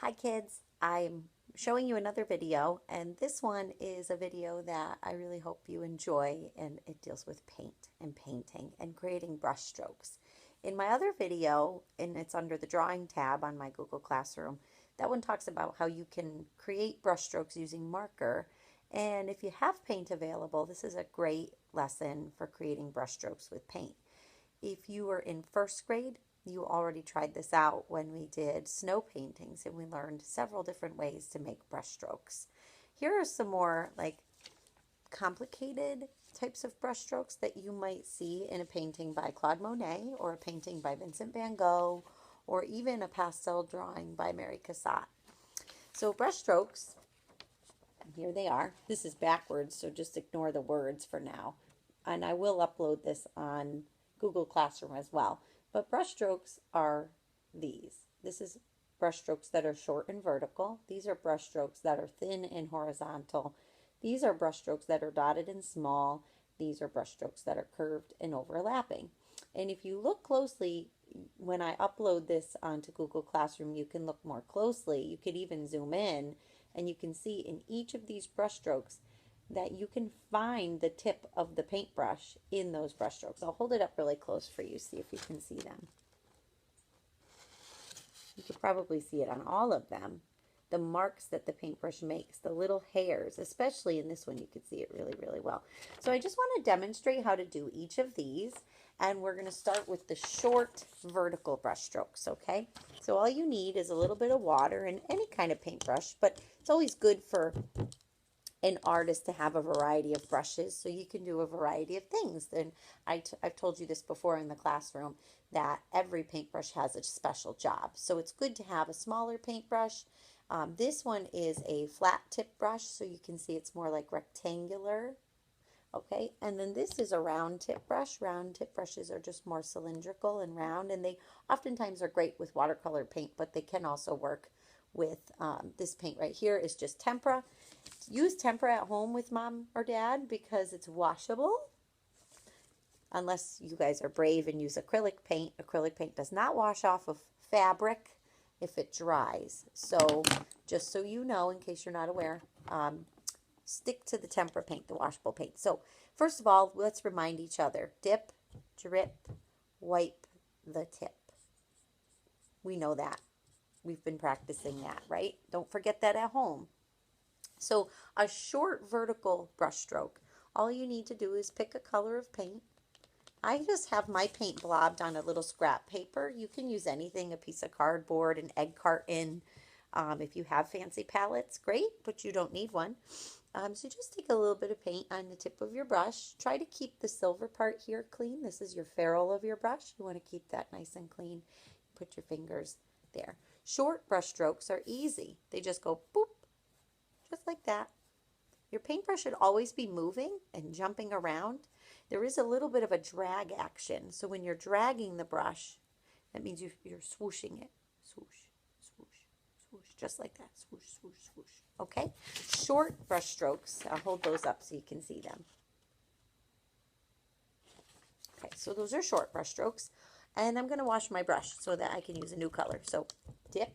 Hi kids, I'm showing you another video, and this one is a video that I really hope you enjoy, and it deals with paint and painting and creating brush strokes. In my other video, and it's under the drawing tab on my Google Classroom, that one talks about how you can create brush strokes using marker. And if you have paint available, this is a great lesson for creating brush strokes with paint. If you were in first grade, you already tried this out when we did snow paintings and we learned several different ways to make brush strokes. Here are some more complicated types of brush strokes that you might see in a painting by Claude Monet or a painting by Vincent van Gogh or even a pastel drawing by Mary Cassatt. So brush strokes, here they are. This is backwards, so just ignore the words for now. And I will upload this on Google Classroom as well. But brush strokes are these. This is brush strokes that are short and vertical. These are brush strokes that are thin and horizontal. These are brush strokes that are dotted and small. These are brush strokes that are curved and overlapping. And if you look closely, when I upload this onto Google Classroom, you can look more closely. You could even zoom in and you can see in each of these brush strokes that you can find the tip of the paintbrush in those brush strokes. I'll hold it up really close for you, see if you can see them. You could probably see it on all of them. The marks that the paintbrush makes, the little hairs, especially in this one, you can see it really, really well. So I just want to demonstrate how to do each of these. And we're going to start with the short vertical brush strokes, okay? So all you need is a little bit of water and any kind of paintbrush, but it's always good for an artist to have a variety of brushes so you can do a variety of things. And I've told you this before in the classroom that every paintbrush has a special job. So it's good to have a smaller paintbrush. This one is a flat tip brush, so you can see it's more like rectangular. Okay, and then this is a round tip brush. Round tip brushes are just more cylindrical and round, and they oftentimes are great with watercolor paint, but they can also work with this paint right here is just tempera. Use tempera at home with mom or dad because it's washable. Unless you guys are brave and use acrylic paint. Acrylic paint does not wash off of fabric if it dries. So just so you know, in case you're not aware, stick to the tempera paint, the washable paint. So first of all, let's remind each other. Dip, drip, wipe the tip. We know that. We've been practicing that, right? Don't forget that at home. So a short vertical brush stroke, all you need to do is pick a color of paint. I just have my paint blobbed on a little scrap paper. You can use anything, a piece of cardboard, an egg carton. If you have fancy palettes, great, but you don't need one. So just take a little bit of paint on the tip of your brush. Try to keep the silver part here clean. This is your ferrule of your brush. You want to keep that nice and clean. Put your fingers there. Short brush strokes are easy. They just go boop, just like that. Your paintbrush should always be moving and jumping around. There is a little bit of a drag action. So when you're dragging the brush, that means you're swooshing it. Swoosh, swoosh, swoosh, just like that. Swoosh, swoosh, swoosh. Okay? Short brush strokes. I'll hold those up so you can see them. Okay, so those are short brush strokes. And I'm going to wash my brush so that I can use a new color. So dip,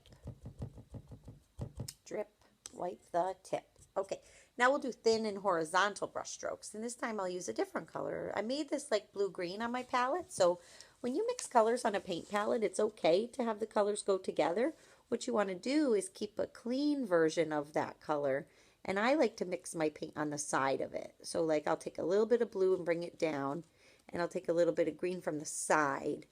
drip, wipe the tip. Okay, now we'll do thin and horizontal brush strokes. And this time I'll use a different color. I made this like blue-green on my palette. So when you mix colors on a paint palette, it's okay to have the colors go together. What you want to do is keep a clean version of that color. And I like to mix my paint on the side of it. So like I'll take a little bit of blue and bring it down. And I'll take a little bit of green from the side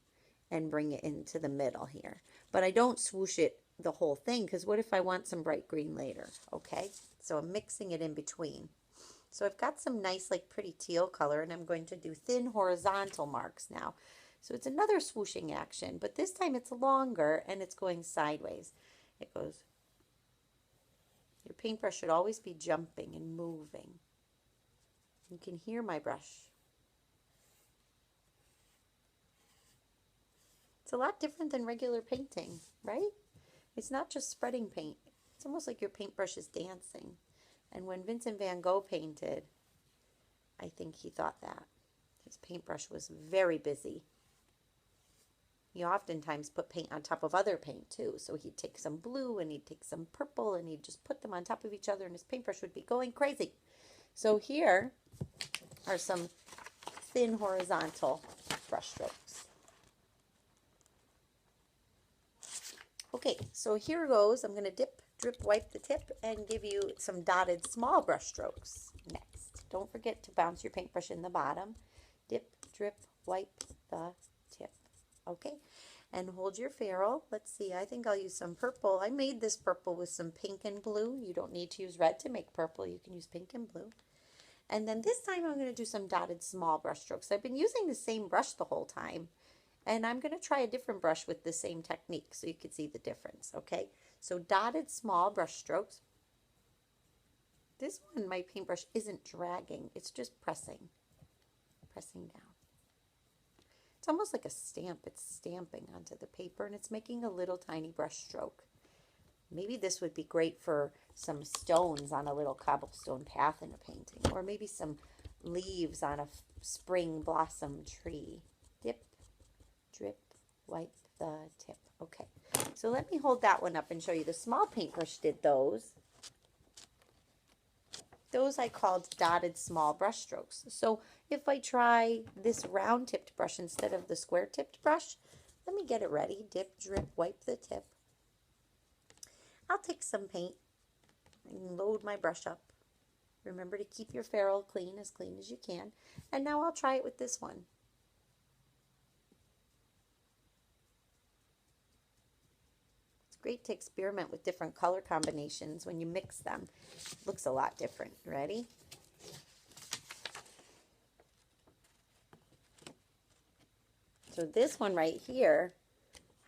and bring it into the middle here. But I don't swoosh it the whole thing because what if I want some bright green later? Okay, so I'm mixing it in between. So I've got some nice like pretty teal color and I'm going to do thin horizontal marks now. So it's another swooshing action, but this time it's longer and it's going sideways. It goes, your paintbrush should always be jumping and moving. You can hear my brush. It's a lot different than regular painting, right? It's not just spreading paint. It's almost like your paintbrush is dancing. And when Vincent van Gogh painted, I think he thought that. His paintbrush was very busy. he oftentimes put paint on top of other paint too. So he'd take some blue and he'd take some purple and he'd just put them on top of each other and his paintbrush would be going crazy. So here are some thin horizontal brush strokes. Okay, so here goes. I'm going to dip, drip, wipe the tip and give you some dotted small brush strokes next. Don't forget to bounce your paintbrush in the bottom. Dip, drip, wipe the tip. Okay, and hold your ferrule. Let's see, I think I'll use some purple. I made this purple with some pink and blue. You don't need to use red to make purple. You can use pink and blue. And then this time I'm going to do some dotted small brush strokes. I've been using the same brush the whole time. And I'm going to try a different brush with the same technique so you can see the difference, okay? So dotted small brush strokes. This one, my paintbrush isn't dragging. It's just pressing down. It's almost like a stamp. It's stamping onto the paper and it's making a little tiny brush stroke. Maybe this would be great for some stones on a little cobblestone path in a painting, or maybe some leaves on a spring blossom tree. Dip, drip, wipe the tip. Okay, so let me hold that one up and show you. The small paintbrush did those. Those I called dotted small brush strokes. So if I try this round tipped brush instead of the square tipped brush, let me get it ready. Dip, drip, wipe the tip. I'll take some paint and load my brush up. Remember to keep your ferrule clean as you can. And now I'll try it with this one. It's great to experiment with different color combinations. When you mix them, it looks a lot different. Ready? So this one right here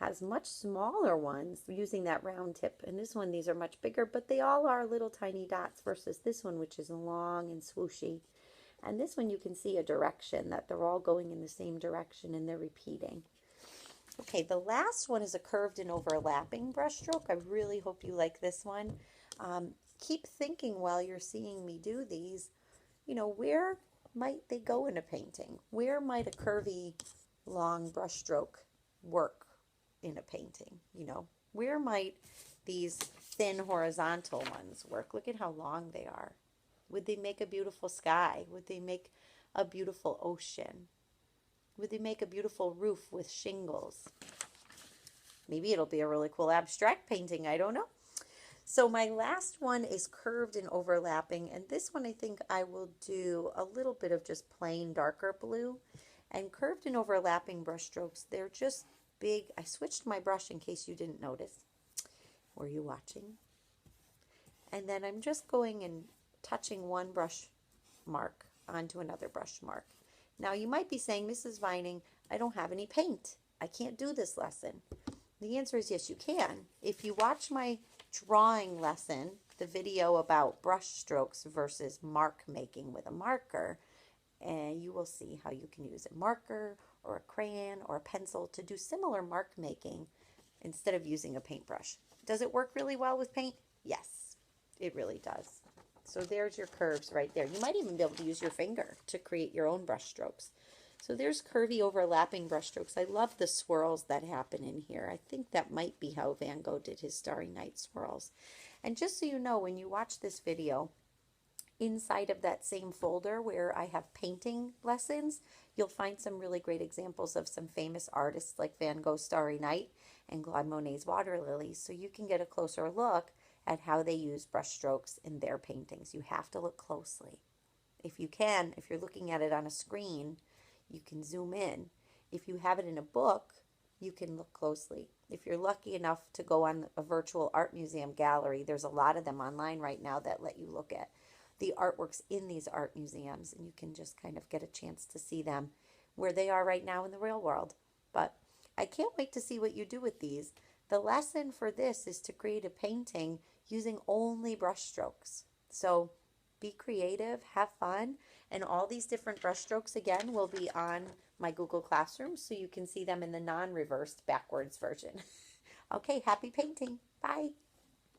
has much smaller ones using that round tip, and this one, these are much bigger, but they all are little tiny dots versus this one, which is long and swooshy. And this one you can see a direction, that they're all going in the same direction and they're repeating. Okay, the last one is a curved and overlapping brush stroke. I really hope you like this one. Keep thinking while you're seeing me do these, you know, where might they go in a painting? Where might a curvy long brush stroke work in a painting? You know, where might these thin horizontal ones work? Look at how long they are. Would they make a beautiful sky? Would they make a beautiful ocean? Would they make a beautiful roof with shingles? Maybe it'll be a really cool abstract painting. I don't know. So my last one is curved and overlapping, and this one I think I will do a little bit of just plain darker blue. And curved and overlapping brush strokes, they're just big. I switched my brush in case you didn't notice. Were you watching? And then I'm just going and touching one brush mark onto another brush mark. Now you might be saying, Mrs. Vining, I don't have any paint. I can't do this lesson. The answer is yes, you can. If you watch my drawing lesson, the video about brush strokes versus mark making with a marker, and you will see how you can use a marker or a crayon or a pencil to do similar mark making instead of using a paintbrush. Does it work really well with paint? Yes, it really does. So there's your curves right there. You might even be able to use your finger to create your own brush strokes. So there's curvy overlapping brush strokes. I love the swirls that happen in here. I think that might be how Van Gogh did his Starry Night swirls. And just so you know, when you watch this video, inside of that same folder where I have painting lessons, you'll find some really great examples of some famous artists like Van Gogh's Starry Night and Claude Monet's Water Lilies, so you can get a closer look at how they use brush strokes in their paintings. You have to look closely. If you can, if you're looking at it on a screen, you can zoom in. If you have it in a book, you can look closely. If you're lucky enough to go on a virtual art museum gallery, there's a lot of them online right now that let you look at the artworks in these art museums, and you can just kind of get a chance to see them where they are right now in the real world. But I can't wait to see what you do with these. The lesson for this is to create a painting using only brush strokes. So be creative, have fun, and all these different brush strokes again will be on my Google Classroom so you can see them in the non-reversed backwards version. Okay, happy painting. Bye.